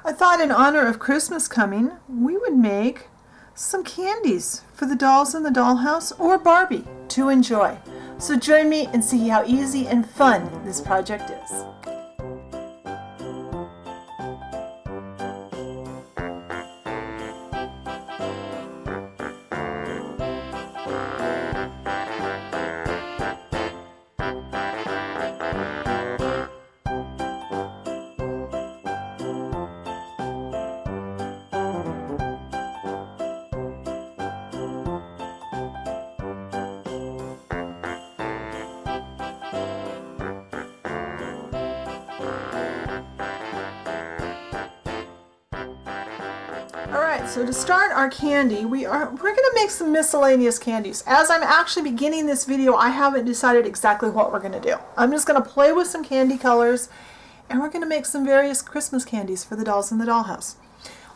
I thought in honor of Christmas coming, we would make some candies for the dolls in the dollhouse or Barbie to enjoy. So join me and see how easy and fun this project is. Alright, so to start our candy, we're going to make some miscellaneous candies. As I'm actually beginning this video, I haven't decided exactly what we're going to do. I'm just going to play with some candy colors, and we're going to make some various Christmas candies for the dolls in the dollhouse.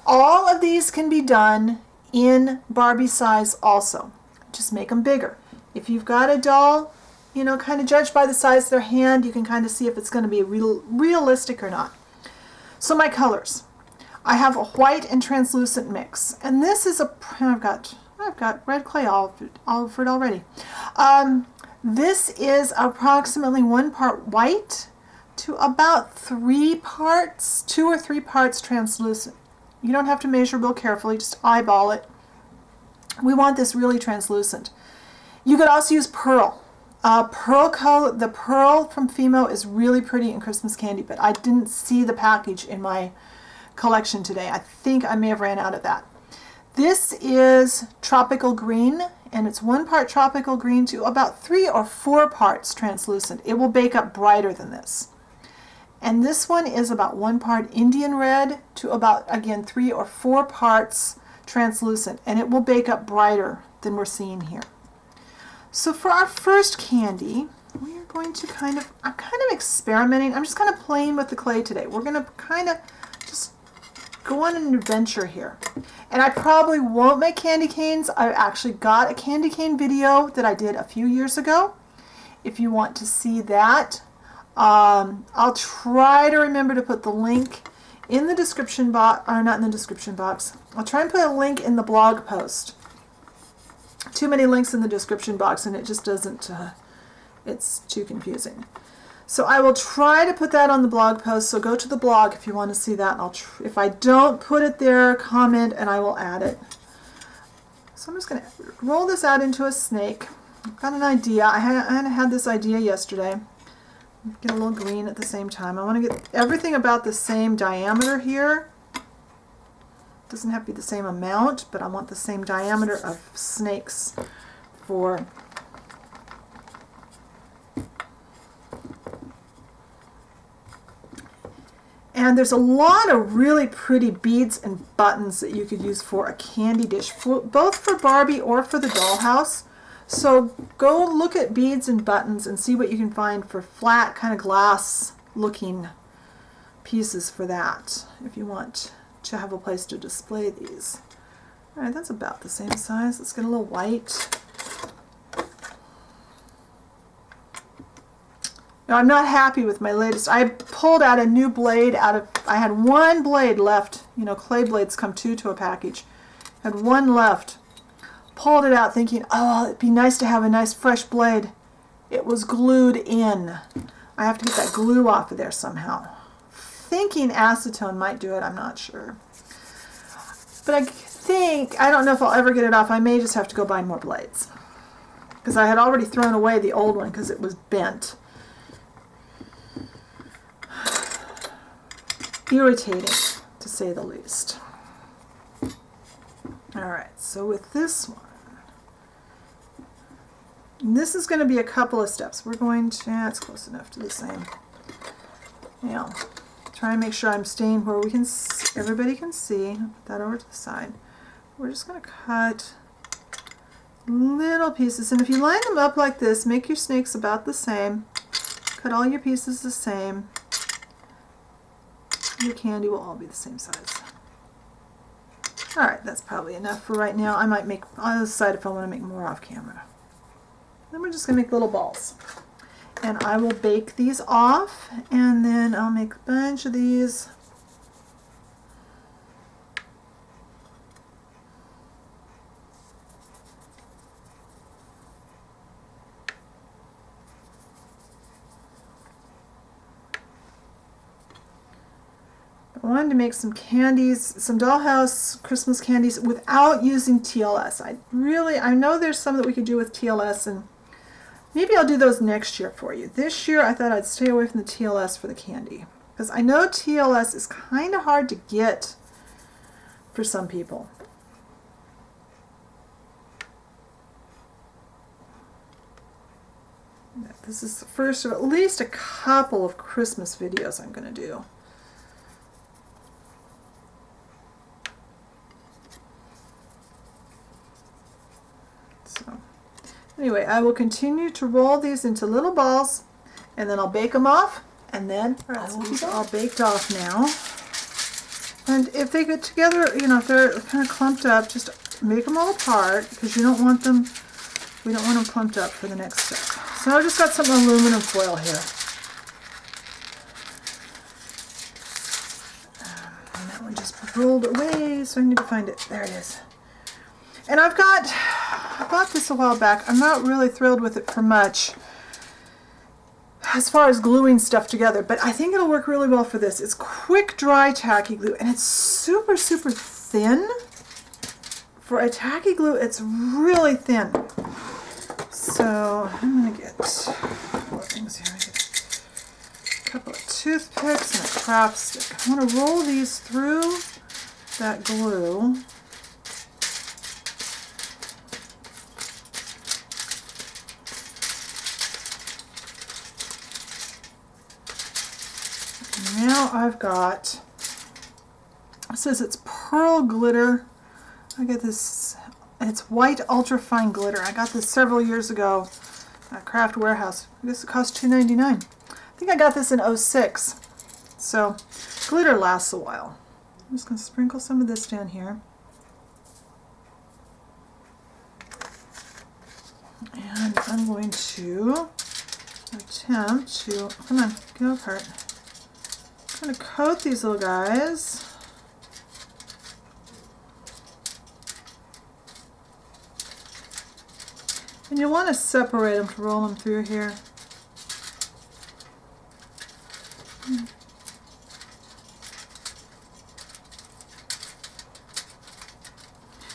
All of these can be done in Barbie size also. Just make them bigger. If you've got a doll, you know, kind of judge by the size of their hand, you can kind of see if it's going to be realistic or not. So my colors. I have a white and translucent mix, and this is I've got red clay offered already. This is approximately 1 part white to about 2 or 3 parts translucent. You don't have to measure real carefully, just eyeball it. We want this really translucent. You could also use pearl. The pearl from Fimo is really pretty in Christmas candy, but I didn't see the package in my collection today. I think I may have ran out of that. This is tropical green, and it's 1 part tropical green to about 3 or 4 parts translucent. It will bake up brighter than this. And this one is about 1 part Indian red to about, again, 3 or 4 parts translucent, and it will bake up brighter than we're seeing here. So for our first candy, we are going to I'm kind of experimenting. I'm just kind of playing with the clay today. We're going to kind of just go on an adventure here. And I probably won't make candy canes. I actually got a candy cane video that I did a few years ago. If you want to see that, I'll try to remember to put the link in the description box, or not in the description box. I'll try and put a link in the blog post. Too many links in the description box and it just doesn't, it's too confusing. So I will try to put that on the blog post, so go to the blog if you want to see that. And if I don't put it there, comment and I will add it. So I'm just going to roll this out into a snake. I've got an idea. I had this idea yesterday. Get a little green at the same time. I want to get everything about the same diameter here. It doesn't have to be the same amount, but I want the same diameter of snakes for and there's a lot of really pretty beads and buttons that you could use for a candy dish, both for Barbie or for the dollhouse. So go look at beads and buttons and see what you can find for flat, kind of glass looking pieces for that, if you want to have a place to display these. All right, that's about the same size. Let's get a little white. Now I'm not happy with my latest. I pulled out a new blade I had 1 blade left. You know, clay blades come 2 to a package. Had 1 left. Pulled it out thinking, oh, it'd be nice to have a nice fresh blade. It was glued in. I have to get that glue off of there somehow. Thinking acetone might do it, I'm not sure. But I don't know if I'll ever get it off. I may just have to go buy more blades. Because I had already thrown away the old one because it was bent. Irritating, to say the least. Alright, so with this one, this is going to be a couple of steps. We're going to, it's close enough to the same. Now, try and make sure I'm staying where everybody can see. Put that over to the side. We're just going to cut little pieces, and if you line them up like this, make your snakes about the same. Cut all your pieces the same. Your candy will all be the same size. Alright, that's probably enough for right now. I might make, I'll decide if I want to make more off camera. Then we're just going to make little balls. And I will bake these off, and then I'll make a bunch of these. wanted to make some candies, some Dollhouse Christmas candies without using TLS. I know there's some that we could do with TLS, and maybe I'll do those next year for you. This year I thought I'd stay away from the TLS for the candy, because I know TLS is kind of hard to get for some people. This is the first of at least a couple of Christmas videos I'm going to do. So, anyway, I will continue to roll these into little balls, and then I'll bake them off, and then these are all baked off now. And if they get together, you know, if they're kind of clumped up, just make them all apart, because you don't want them, we don't want them clumped up for the next step. So I just got some aluminum foil here. And that one just rolled away, so I need to find it. There it is. And I bought this a while back. I'm not really thrilled with it for much as far as gluing stuff together, but I think it'll work really well for this. It's quick dry tacky glue, and it's super, super thin. For a tacky glue, it's really thin. So I'm going to get a couple of things here. I get a couple of toothpicks and a craft stick. I want to roll these through that glue. And now I've got, it says it's pearl glitter. I get this. It's white ultrafine glitter. I got this several years ago at Craft Warehouse. I guess it cost $2.99. I think I got this in '06. So glitter lasts a while. I'm just going to sprinkle some of this down here. And I'm going to attempt to, come on, get apart. I'm going to coat these little guys. And you want to separate them to roll them through here.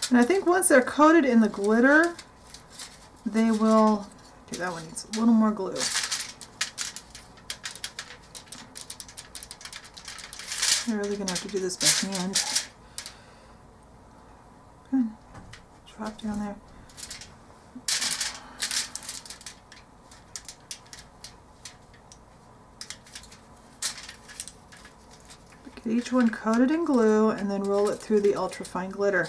And I think once they're coated in the glitter, they will, okay, that one needs a little more glue. I'm really going to have to do this by hand. Good. Drop down there. Get each one coated in glue and then roll it through the ultrafine glitter.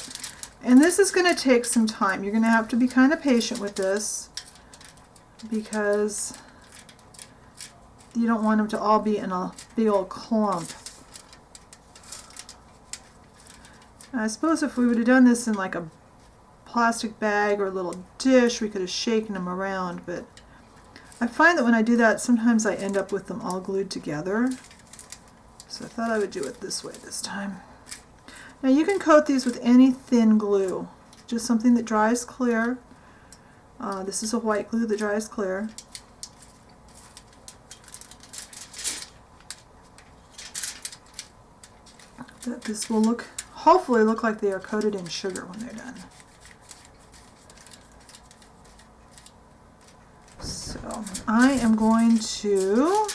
And this is going to take some time. You're going to have to be kind of patient with this because you don't want them to all be in a big old clump. I suppose if we would have done this in like a plastic bag or a little dish, we could have shaken them around, but I find that when I do that, sometimes I end up with them all glued together. So I thought I would do it this way this time. Now you can coat these with any thin glue, just something that dries clear. This is a white glue that dries clear. This will hopefully look like they are coated in sugar when they're done. So I am going to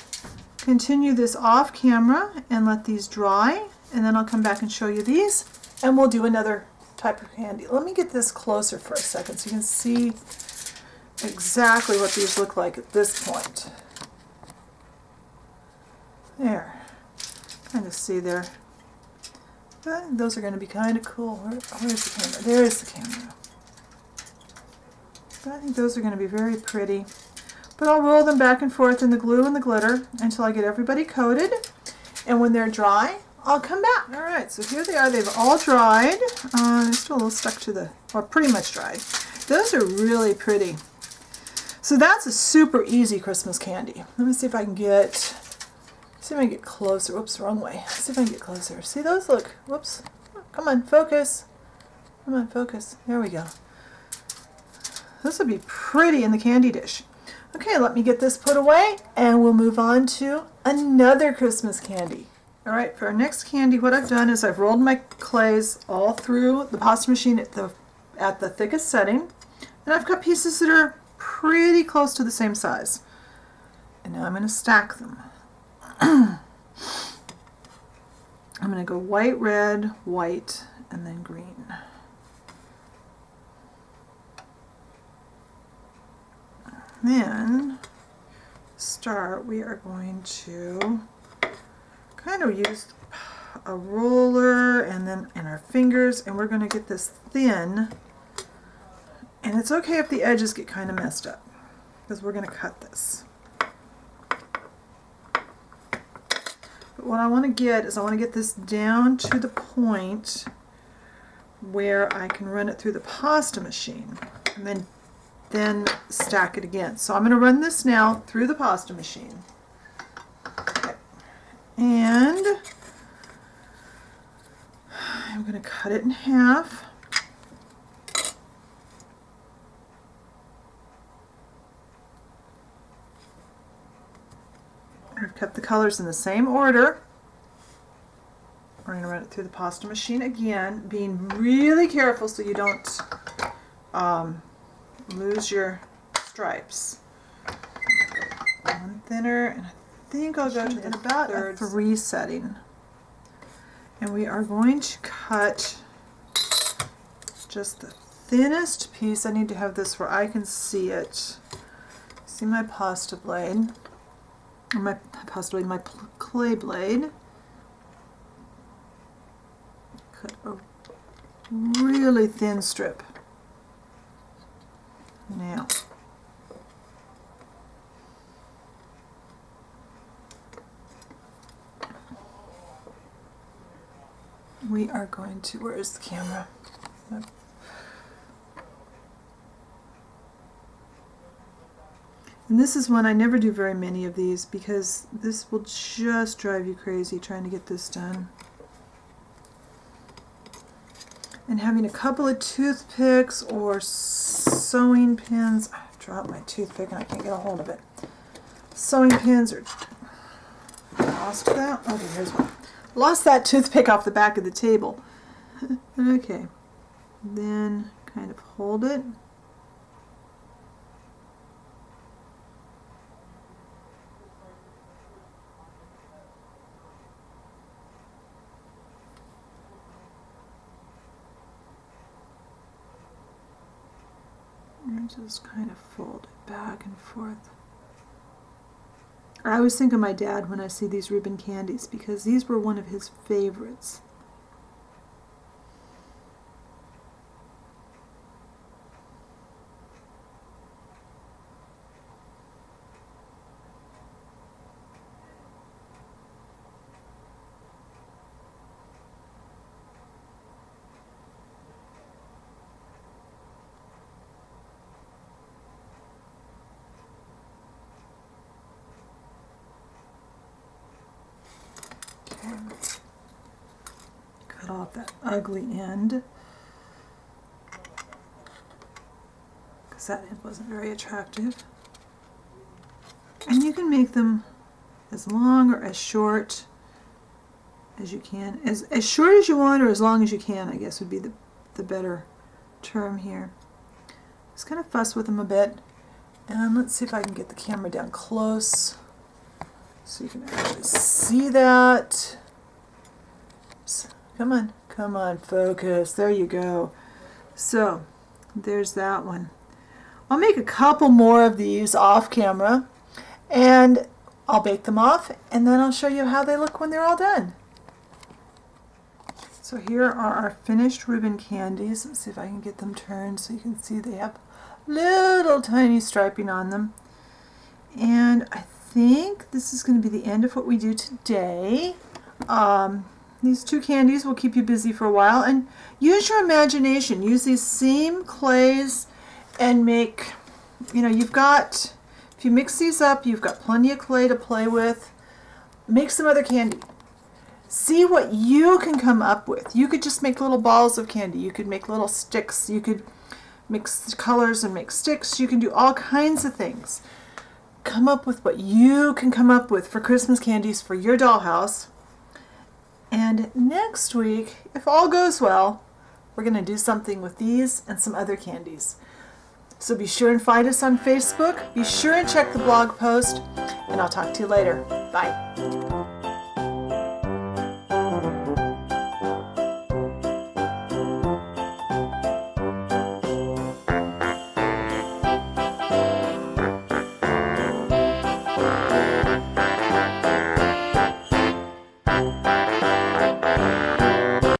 continue this off camera and let these dry, and then I'll come back and show you these, and we'll do another type of candy. Let me get this closer for a second so you can see exactly what these look like at this point. There. Kind of see there. Those are going to be kind of cool. Where's the camera? There's the camera. I think those are going to be very pretty. But I'll roll them back and forth in the glue and the glitter until I get everybody coated. And when they're dry, I'll come back. Alright, so here they are. They've all dried. They're still a little stuck to the, or pretty much dried. Those are really pretty. So that's a super easy Christmas candy. Let me see if I can get, see if I can get closer. Whoops, wrong way. Let's see if I can get closer. See those? Look. Whoops. Come on, focus. Come on, focus. There we go. This would be pretty in the candy dish. Okay, let me get this put away and we'll move on to another Christmas candy. All right, for our next candy, what I've done is I've rolled my clays all through the pasta machine at the thickest setting, and I've got pieces that are pretty close to the same size. And now I'm going to stack them. I'm going to go white, red, white, and then green. Then, we are going to kind of use a roller and our fingers, and we're going to get this thin. And it's okay if the edges get kind of messed up, because we're going to cut this. But what I want to get is I want to get this down to the point where I can run it through the pasta machine and then stack it again. So I'm going to run this now through the pasta machine. Okay. And I'm going to cut it in half. I've kept the colors in the same order. We're going to run it through the pasta machine again, being really careful so you don't lose your stripes. One thinner, and I think I'll go to about a 3 setting. And we are going to cut just the thinnest piece. I need to have this where I can see it. See my pasta blade, or my clay blade. Cut a really thin strip. Now, we are going to, where is the camera? And this is one I never do very many of these because this will just drive you crazy trying to get this done. And having a couple of toothpicks or sewing pins. I've dropped my toothpick and I can't get a hold of it. Sewing pins or lost that. Okay, here's one. Lost that toothpick off the back of the table. Okay. Then kind of hold it. And just kind of fold it back and forth. I always think of my dad when I see these ribbon candies because these were one of his favorites. Cut off that ugly end because that end wasn't very attractive. And you can make them as long or as short as you can. As short as you want or as long as you can, I guess would be the better term here. Just kind of fuss with them a bit. And let's see if I can get the camera down close so you can actually see that. Oops. Come on, focus. There you go. So, there's that one. I'll make a couple more of these off camera, and I'll bake them off, and then I'll show you how they look when they're all done. So here are our finished ribbon candies. Let's see if I can get them turned so you can see they have little tiny striping on them. And I think this is going to be the end of what we do today. These 2 candies will keep you busy for a while, and use your imagination. Use these same clays and make, you've got, if you mix these up, you've got plenty of clay to play with. Make some other candy. See what you can come up with. You could just make little balls of candy. You could make little sticks. You could mix colors and make sticks. You can do all kinds of things. Come up with what you can come up with for Christmas candies for your dollhouse. And next week, if all goes well, we're going to do something with these and some other candies. So be sure and find us on Facebook. Be sure and check the blog post, and I'll talk to you later. Bye.